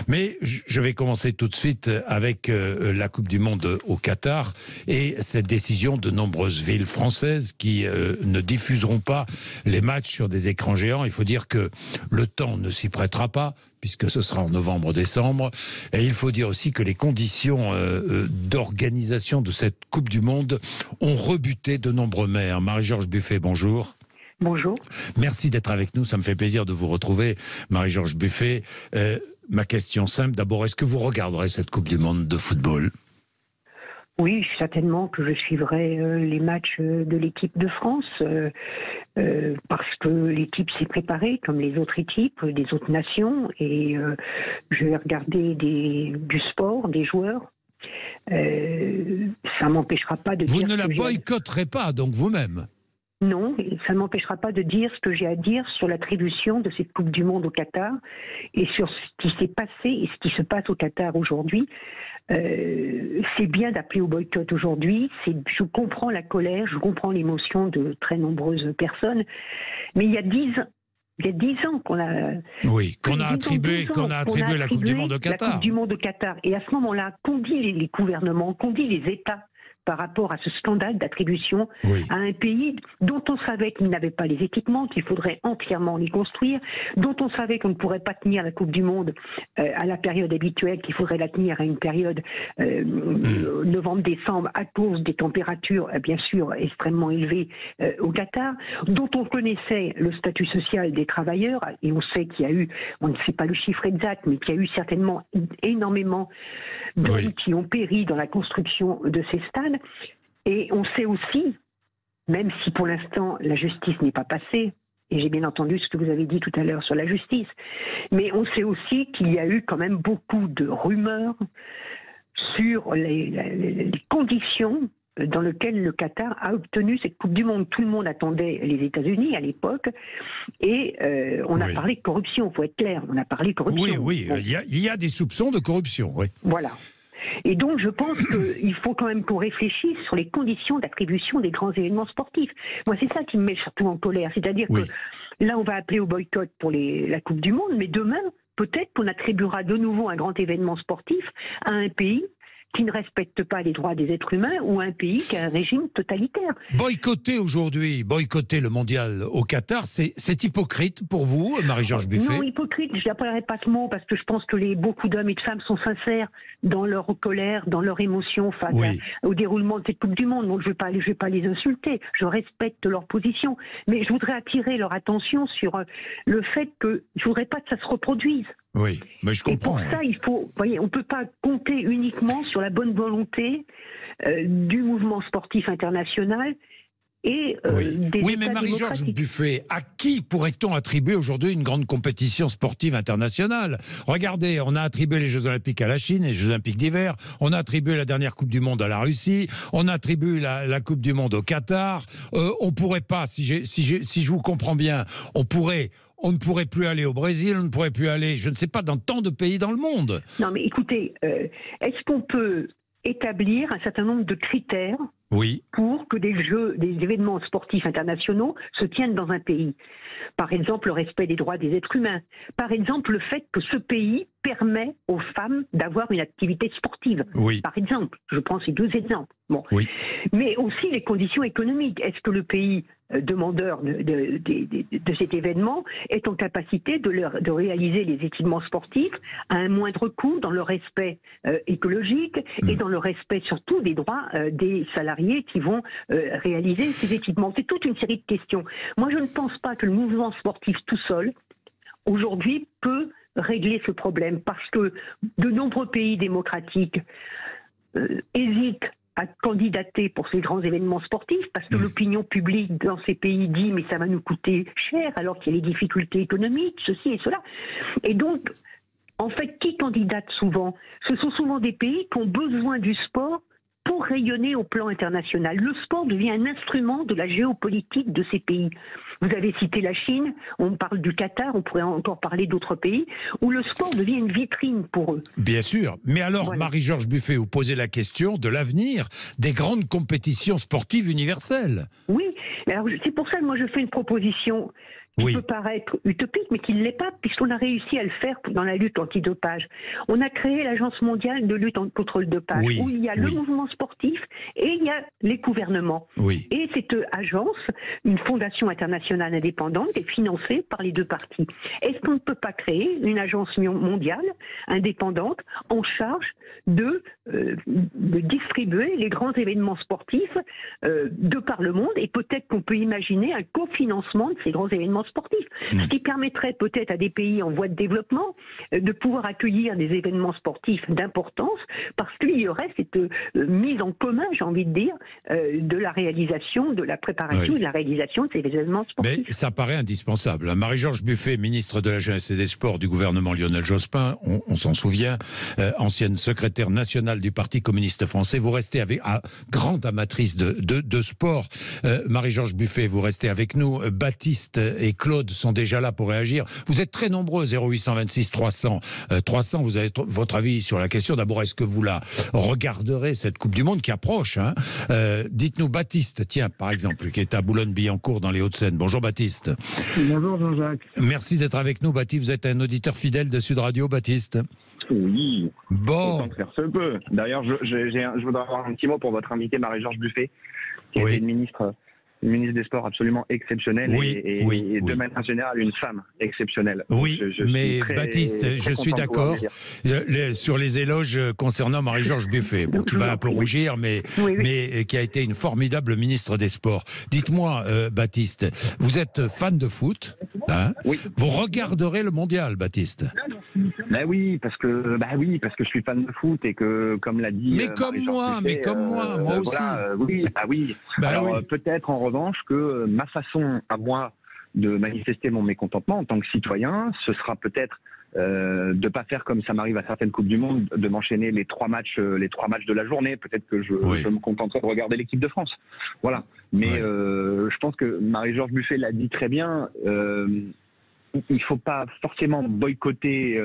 Mais je vais commencer tout de suite avec la Coupe du Monde au Qatar et cette décision de nombreuses villes françaises qui ne diffuseront pas les matchs sur des écrans géants. Il faut dire que le temps ne s'y prêtera pas, puisque ce sera en novembre-décembre. Et il faut dire aussi que les conditions d'organisation de cette Coupe du Monde ont rebuté de nombreux maires. Marie-Georges Buffet, bonjour. Bonjour. Merci d'être avec nous, ça me fait plaisir de vous retrouver, Marie-Georges Buffet. Ma question simple, d'abord, est-ce que vous regarderez cette Coupe du Monde de football ? Oui, certainement que je suivrai les matchs de l'équipe de France, parce que l'équipe s'est préparée, comme les autres équipes des autres nations, et je vais regarder du sport, des joueurs. Ça m'empêchera pas de dire... Vous ne la boycotterez pas, donc vous-même ? Non, ça ne m'empêchera pas de dire ce que j'ai à dire sur l'attribution de cette Coupe du Monde au Qatar et sur ce qui s'est passé et ce qui se passe au Qatar aujourd'hui. C'est bien d'appeler au boycott aujourd'hui. Je comprends la colère, je comprends l'émotion de très nombreuses personnes. Mais il y a 10 ans qu'on a... Oui, qu'on a attribué la Coupe du Monde au Qatar. La Coupe du Monde au Qatar. Et à ce moment-là, qu'ont dit les gouvernements, qu'ont dit les États par rapport à ce scandale d'attribution à un pays dont on savait qu'il n'avait pas les équipements, qu'il faudrait entièrement les construire, dont on savait qu'on ne pourrait pas tenir la Coupe du Monde à la période habituelle, qu'il faudrait la tenir à une période novembre-décembre à cause des températures, bien sûr, extrêmement élevées au Qatar, dont on connaissait le statut social des travailleurs, et on sait qu'il y a eu, on ne sait pas le chiffre exact, mais qu'il y a eu certainement énormément d'hommes qui ont péri dans la construction de ces stades. Et on sait aussi, même si pour l'instant la justice n'est pas passée, et j'ai bien entendu ce que vous avez dit tout à l'heure sur la justice, mais on sait aussi qu'il y a eu quand même beaucoup de rumeurs sur les conditions dans lesquelles le Qatar a obtenu cette Coupe du Monde. Tout le monde attendait les États-Unis à l'époque, et on a parlé de corruption, il faut être clair, on a parlé de corruption. Oui, bon. Il y a des soupçons de corruption, oui. Voilà. Et donc, je pense qu'il faut quand même qu'on réfléchisse sur les conditions d'attribution des grands événements sportifs. Moi, c'est ça qui me met surtout en colère. C'est-à-dire que là, on va appeler au boycott pour la Coupe du Monde, mais demain, peut-être qu'on attribuera de nouveau un grand événement sportif à un pays qui ne respecte pas les droits des êtres humains ou un pays qui a un régime totalitaire. Boycotter le mondial au Qatar, c'est hypocrite pour vous, Marie-Georges Buffet ? Non, hypocrite, je n'appellerai pas ce mot parce que je pense que beaucoup d'hommes et de femmes sont sincères dans leur colère, dans leur émotion face au déroulement de cette Coupe du Monde. Donc je ne vais pas les insulter, je respecte leur position. Mais je voudrais attirer leur attention sur le fait que je ne voudrais pas que ça se reproduise. Oui, mais je comprends. Et pour ça, on ne peut pas compter uniquement sur la bonne volonté du mouvement sportif international et des Oui, États mais Marie-Georges démocratiques. Buffet, à qui pourrait-on attribuer aujourd'hui une grande compétition sportive internationale ? Regardez, on a attribué les Jeux Olympiques à la Chine, les Jeux Olympiques d'hiver, on a attribué la dernière Coupe du Monde à la Russie, on a attribué la Coupe du Monde au Qatar. On pourrait pas, si je vous comprends bien, on ne pourrait plus aller au Brésil, on ne pourrait plus aller, je ne sais pas, dans tant de pays dans le monde. Non, mais écoutez, est-ce qu'on peut établir un certain nombre de critères pour que des événements sportifs internationaux se tiennent dans un pays ? Par exemple, le respect des droits des êtres humains. Par exemple, le fait que ce pays permet aux femmes d'avoir une activité sportive. Par exemple, je prends ces 2 exemples. Bon. Mais aussi les conditions économiques. Est-ce que le pays demandeur de cet événement est en capacité de réaliser les équipements sportifs à un moindre coût, dans le respect écologique et dans le respect surtout des droits des salariés qui vont réaliser ces équipements. C'est toute une série de questions. Moi, je ne pense pas que le mouvement sportif tout seul, aujourd'hui, peut régler ce problème, parce que de nombreux pays démocratiques hésitent à candidater pour ces grands événements sportifs, parce que l'opinion publique dans ces pays dit « mais ça va nous coûter cher alors qu'il y a les difficultés économiques, ceci et cela ». Et donc, en fait, qui candidate souvent ? Ce sont souvent des pays qui ont besoin du sport pour rayonner au plan international. Le sport devient un instrument de la géopolitique de ces pays. Vous avez cité la Chine, on parle du Qatar, on pourrait encore parler d'autres pays, où le sport devient une vitrine pour eux. Bien sûr. Mais alors, Marie-Georges Buffet, vous posez la question de l'avenir des grandes compétitions sportives universelles. Oui, alors c'est pour ça que moi je fais une proposition qui peut paraître utopique, mais qui ne l'est pas, puisqu'on a réussi à le faire dans la lutte antidopage. On a créé l'Agence mondiale de lutte contre le dopage, où il y a le mouvement sportif et il y a les gouvernements. Et cette agence, une fondation internationale indépendante, est financée par les deux parties. Est-ce qu'on ne peut pas créer une agence mondiale indépendante en charge de distribuer les grands événements sportifs de par le monde, et peut-être qu'on peut imaginer un cofinancement de ces grands événements sportifs, ce qui permettrait peut-être à des pays en voie de développement de pouvoir accueillir des événements sportifs d'importance, parce qu'il y aurait cette mise en commun, j'ai envie de dire, de la réalisation, de la préparation et de la réalisation de ces événements sportifs. Mais ça paraît indispensable. Marie-Georges Buffet, ministre de la Jeunesse et des Sports du gouvernement Lionel Jospin, on s'en souvient, ancienne secrétaire nationale du Parti communiste français, vous restez avec, grande amatrice de sport. Marie-Georges Buffet, vous restez avec nous. Baptiste et Claude sont déjà là pour réagir. Vous êtes très nombreux, 0826 300. 300, vous avez votre avis sur la question. D'abord, est-ce que vous la regarderez, cette Coupe du Monde qui approche, hein? Dites-nous, Baptiste, tiens, par exemple, qui est à Boulogne-Billancourt dans les Hauts-de-Seine. Bonjour Baptiste. Bonjour Jean-Jacques. Merci d'être avec nous, Baptiste. Vous êtes un auditeur fidèle de Sud Radio, Baptiste. Oui. Bon. Autant que faire se peut. D'ailleurs, je voudrais avoir un petit mot pour votre invité Marie-Georges Buffet, qui est une ministre des Sports absolument exceptionnelle et de manière générale une femme exceptionnelle. Oui, mais Baptiste, je suis d'accord sur les éloges concernant Marie-Georges Buffet, qui va un peu rougir, mais qui a été une formidable ministre des Sports. Dites-moi, Baptiste, vous êtes fan de foot, hein? Vous regarderez le mondial, Baptiste? Oui, parce que je suis fan de foot et que, comme l'a dit... Mais comme moi, moi aussi. Alors, peut-être en revanche que ma façon à moi de manifester mon mécontentement en tant que citoyen, ce sera peut-être de ne pas faire comme ça m'arrive à certaines Coupes du Monde, de m'enchaîner les trois matchs de la journée. Peut-être que je me contenterai de regarder l'équipe de France. Voilà. Mais je pense que Marie-Georges Buffet l'a dit très bien. Il ne faut pas forcément boycotter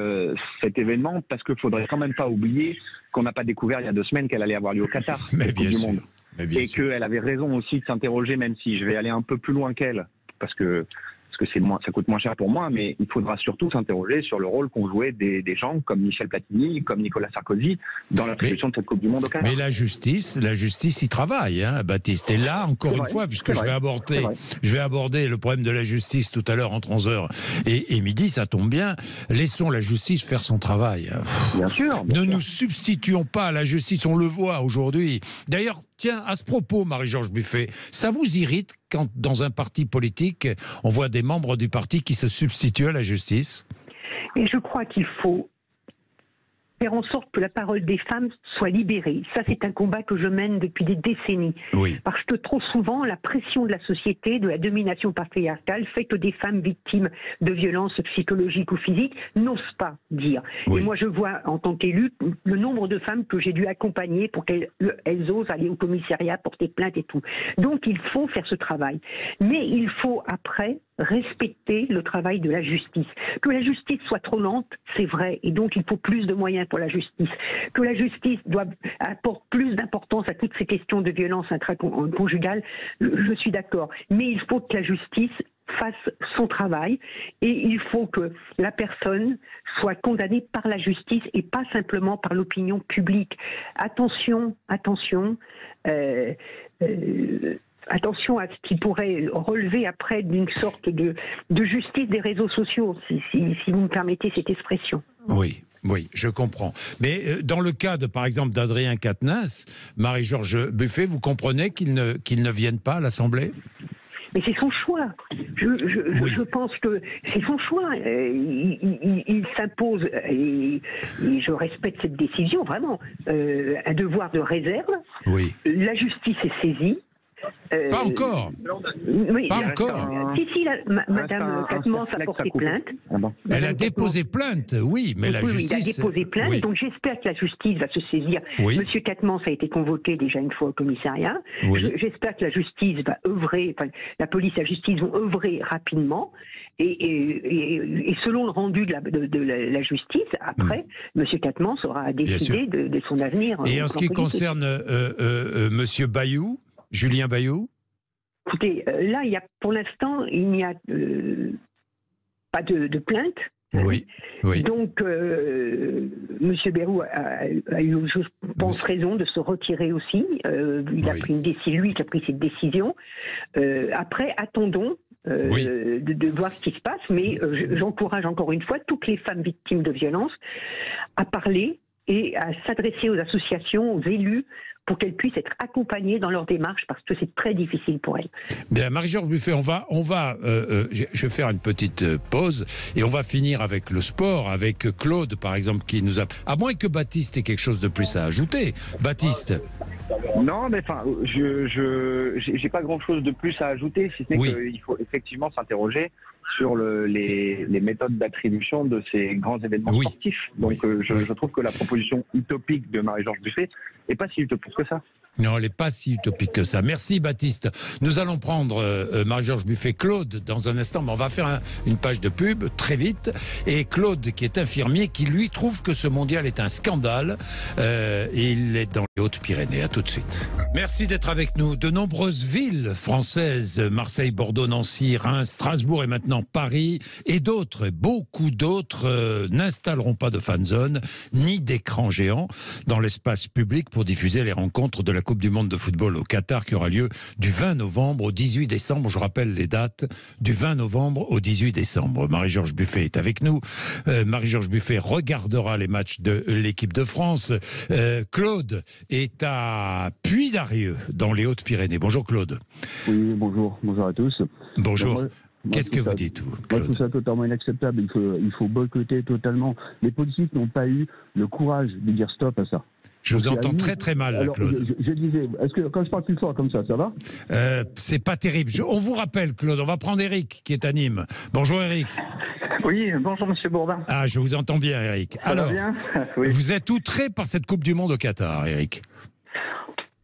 cet événement, parce qu'il ne faudrait quand même pas oublier qu'on n'a pas découvert il y a 2 semaines qu'elle allait avoir lieu au Qatar, la Coupe du Monde. Et qu'elle avait raison aussi de s'interroger, même si je vais aller un peu plus loin qu'elle, parce que ça coûte moins cher pour moi, mais il faudra surtout s'interroger sur le rôle qu'ont joué des gens comme Michel Platini, comme Nicolas Sarkozy dans l'attribution de cette Coupe du Monde au Qatar. Mais la justice y travaille, hein, Baptiste. Et là, encore une fois, puisque je vais aborder le problème de la justice tout à l'heure entre 11h et midi, ça tombe bien, laissons la justice faire son travail. Bien sûr. Ne nous substituons pas à la justice, on le voit aujourd'hui. D'ailleurs, tiens, à ce propos, Marie-Georges Buffet, ça vous irrite quand, dans un parti politique, on voit des membres du parti qui se substituent à la justice? Et je crois qu'il faut faire en sorte que la parole des femmes soit libérée. Ça, c'est un combat que je mène depuis des décennies. Parce que trop souvent, la pression de la société, de la domination patriarcale, fait que des femmes victimes de violences psychologiques ou physiques n'osent pas dire. Et moi, je vois, en tant qu'élue, le nombre de femmes que j'ai dû accompagner pour qu'elles osent aller au commissariat, porter plainte et tout. Donc, il faut faire ce travail. Mais il faut, après, respecter le travail de la justice. Que la justice soit trop lente, c'est vrai, et donc il faut plus de moyens pour la justice. Que la justice apporte plus d'importance à toutes ces questions de violence intraconjugale, je suis d'accord. Mais il faut que la justice fasse son travail, et il faut que la personne soit condamnée par la justice et pas simplement par l'opinion publique. Attention, attention à ce qui pourrait relever après d'une sorte de justice des réseaux sociaux, si vous me permettez cette expression. Oui, je comprends. Mais dans le cas, par exemple, d'Adrien Quatennens, Marie-Georges Buffet, vous comprenez qu'il ne vienne pas à l'Assemblée ? Mais c'est son choix. Je pense que c'est son choix. Il s'impose, et je respecte cette décision, vraiment, un devoir de réserve. La justice est saisie. Pas encore. Pas encore. Si, Madame Quatennens a porté plainte. Elle a déposé plainte, mais la justice... elle a déposé plainte, donc j'espère que la justice va se saisir. Monsieur Quatennens a été convoqué déjà une fois au commissariat. J'espère que la justice va œuvrer, la police et la justice vont œuvrer rapidement. Et selon le rendu de la justice, après, Monsieur Quatennens aura décidé de son avenir. Et en ce qui concerne Monsieur Bayou, Julien Bayou? Écoutez, là, pour l'instant, il n'y a pas de plainte. Oui, oui. Donc, M. Bayrou a eu, je pense, raison de se retirer aussi. Il a pris une décision, lui qui a pris cette décision. Après, attendons de voir ce qui se passe, mais j'encourage encore une fois toutes les femmes victimes de violences à parler et à s'adresser aux associations, aux élus, pour qu'elles puissent être accompagnées dans leur démarche, parce que c'est très difficile pour elles. Bien, Marie-Georges Buffet, je vais faire une petite pause, et on va finir avec le sport, avec Claude, par exemple, qui nous a... À moins que Baptiste ait quelque chose de plus à ajouter. Baptiste. Non, mais enfin, j'ai pas grand-chose de plus à ajouter, si ce n'est qu'il faut effectivement s'interroger sur les méthodes d'attribution de ces grands événements sportifs. Donc je trouve que la proposition utopique de Marie-Georges Buffet n'est pas si utopique que ça. Non, elle n'est pas si utopique que ça. Merci Baptiste. Nous allons prendre Marie-Georges Buffet, Claude dans un instant, mais on va faire une page de pub très vite. Et Claude, qui est infirmier, qui lui trouve que ce mondial est un scandale. Et il est dans les Hautes-Pyrénées. À tout de suite. Merci d'être avec nous. De nombreuses villes françaises, Marseille, Bordeaux, Nancy, Reims, Strasbourg et maintenant Paris, et d'autres, beaucoup d'autres, n'installeront pas de fan zone ni d'écran géant dans l'espace public pour diffuser les rencontres de la Coupe du Monde de football au Qatar, qui aura lieu du 20 novembre au 18 décembre. Je rappelle les dates, du 20 novembre au 18 décembre. Marie-Georges Buffet est avec nous. Marie-Georges Buffet regardera les matchs de l'équipe de France. Claude est à Puy-d'Arieux, dans les Hautes-Pyrénées. Bonjour Claude. Oui, bonjour. Bonjour à tous. Bonjour. Qu'est-ce que vous dites, vous, Claude ? Moi, je trouve ça totalement inacceptable. Il faut boycotter totalement. Les politiques n'ont pas eu le courage de dire stop à ça. Je vous entends très très mal, alors, Claude. Je disais, est-ce que quand je parle plus fort comme ça va ? C'est pas terrible. On vous rappelle, Claude, on va prendre Eric qui est à Nîmes. Bonjour Eric. Oui, bonjour Monsieur Bourdin. Ah, je vous entends bien, Eric. Alors, bien oui. Vous êtes outré par cette Coupe du Monde au Qatar, Eric ?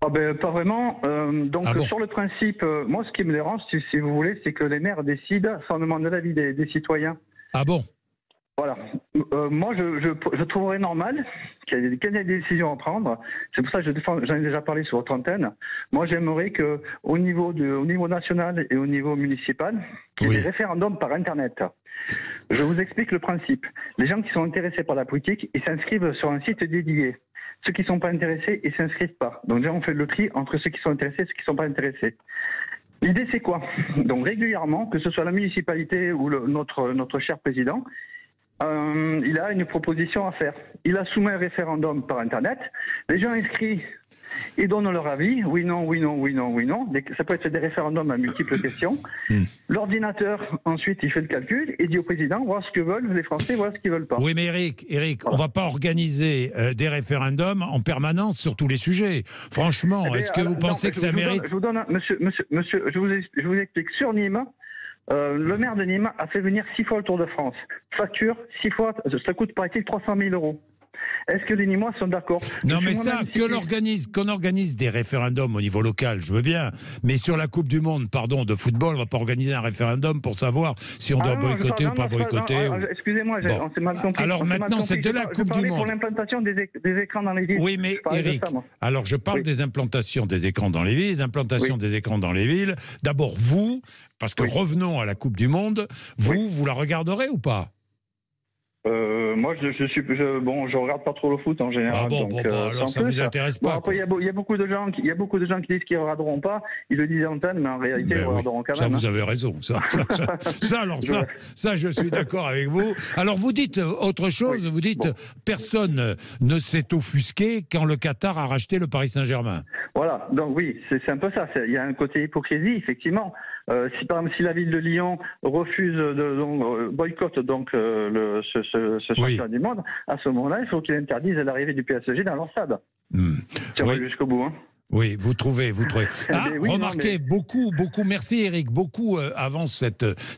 Pas vraiment. Sur le principe, moi ce qui me dérange, si vous voulez, c'est que les maires décident sans demander l'avis des citoyens. Ah bon ? Voilà. Moi, je trouverais normal qu'il y ait des décisions à prendre. C'est pour ça que j'en ai déjà parlé sur votre antenne. Moi, j'aimerais qu'au niveau national et au niveau municipal, qu'il y ait des référendums par Internet. Je vous explique le principe. Les gens qui sont intéressés par la politique, ils s'inscrivent sur un site dédié. Ceux qui ne sont pas intéressés, ils ne s'inscrivent pas. Donc déjà, on fait le tri entre ceux qui sont intéressés et ceux qui ne sont pas intéressés. L'idée, c'est quoi ? Donc régulièrement, que ce soit la municipalité ou notre cher président, il a une proposition à faire. Il a soumis un référendum par Internet. Les gens inscrits, ils donnent leur avis. Oui, non, oui, non, oui, non, oui, non. Ça peut être des référendums à multiples questions. L'ordinateur, ensuite, il fait le calcul et dit au président, voilà ce que veulent les Français, voilà ce qu'ils veulent pas. Oui, mais Eric, voilà. On ne va pas organiser des référendums en permanence sur tous les sujets. Franchement, est-ce que vous pensez que ça mérite... Je vous donne, monsieur, je vous explique. Sur Nîmes, le maire de Nîmes a fait venir 6 fois le Tour de France. Facture, 6 fois, ça coûte paraît-il 300 000 €. Est-ce que les Nîmois sont d'accord ? Non, mais ça, qu'on organise des référendums au niveau local, je veux bien. Mais sur la Coupe du Monde, de football, on ne va pas organiser un référendum pour savoir si on doit boycotter ou pas boycotter. Excusez-moi, on s'est mal compris. Alors maintenant, c'est de la Coupe du Monde. Pour l'implantation des écrans dans les villes. Oui, mais Eric, alors je parle des implantations des écrans dans les villes, des implantations des écrans dans les villes. D'abord, vous, parce que revenons à la Coupe du Monde, vous la regarderez ou pas ? Moi, je regarde pas trop le foot en général. Alors ça vous intéresse pas. Après, il y a beaucoup de gens qui disent qu'ils regarderont pas. Ils le disent en antenne, mais en réalité, ils regarderont quand même. Ça, vous avez raison. Ça, je suis d'accord avec vous. Alors, vous dites autre chose. Vous dites personne ne s'est offusqué quand le Qatar a racheté le Paris Saint-Germain. Voilà. Donc oui, c'est un peu ça. Il y a un côté hypocrisie, effectivement. Par exemple, si la ville de Lyon refuse boycotte ce championnat du monde, à ce moment-là, il faut qu'il interdise l'arrivée du PSG dans leur stade. Tu vas jusqu'au bout. Hein. Oui, vous trouvez. Remarquez, beaucoup, merci Eric, beaucoup avancent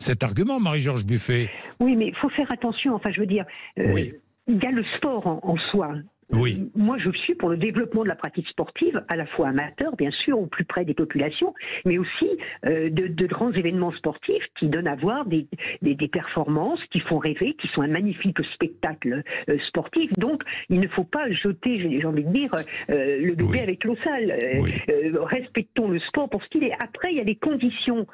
cet argument, Marie-Georges Buffet. Oui, mais il faut faire attention, je veux dire, il y a le sport en soi. Oui. Moi, je suis pour le développement de la pratique sportive, à la fois amateur, bien sûr, au plus près des populations, mais aussi de grands événements sportifs qui donnent à voir des performances qui font rêver, qui sont un magnifique spectacle sportif. Donc, il ne faut pas jeter, j'ai envie de dire, le bébé avec l'eau sale. Respectons le sport pour ce qu'il est. Après, il y a les conditions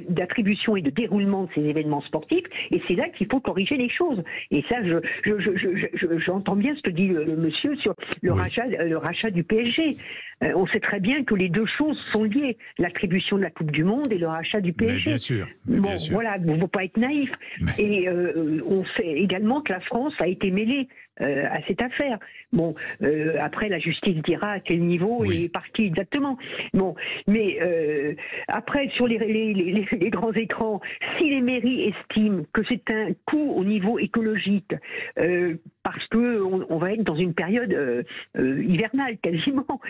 d'attribution et de déroulement de ces événements sportifs, et c'est là qu'il faut corriger les choses. Et ça, j'entends bien ce que dit le monsieur sur le rachat du PSG. On sait très bien que les deux choses sont liées, l'attribution de la Coupe du Monde et le rachat du PSG. Mais bien sûr. Voilà, il ne faut pas être naïf. Et on sait également que la France a été mêlée à cette affaire. Bon, après la justice dira à quel niveau et par qui exactement. Bon, mais après sur les grands écrans, si les mairies estiment que c'est un coût au niveau écologique, parce que on va être dans une période hivernale quasiment,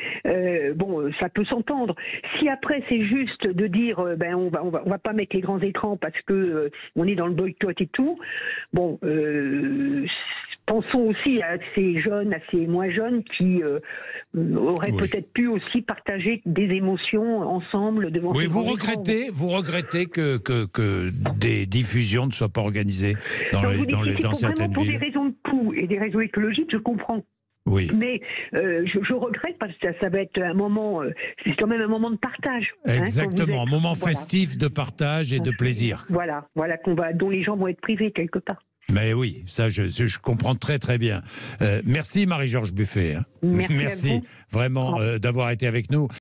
bon, ça peut s'entendre. Si après c'est juste de dire, on va pas mettre les grands écrans parce que on est dans le boycott et tout, bon. Pensons aussi à ces jeunes, à ces moins jeunes qui auraient peut-être pu aussi partager des émotions ensemble devant. Oui, vous regrettez que des diffusions ne soient pas organisées dans certaines villes. Pour des raisons de coût et des raisons écologiques, je comprends. Oui. Mais je regrette parce que ça va être un moment, c'est quand même un moment de partage. Exactement, un moment festif de partage et de plaisir. Voilà, dont les gens vont être privés quelque part. Mais oui, ça je comprends très très bien. Merci Marie-Georges Buffet. Merci vraiment d'avoir été avec nous.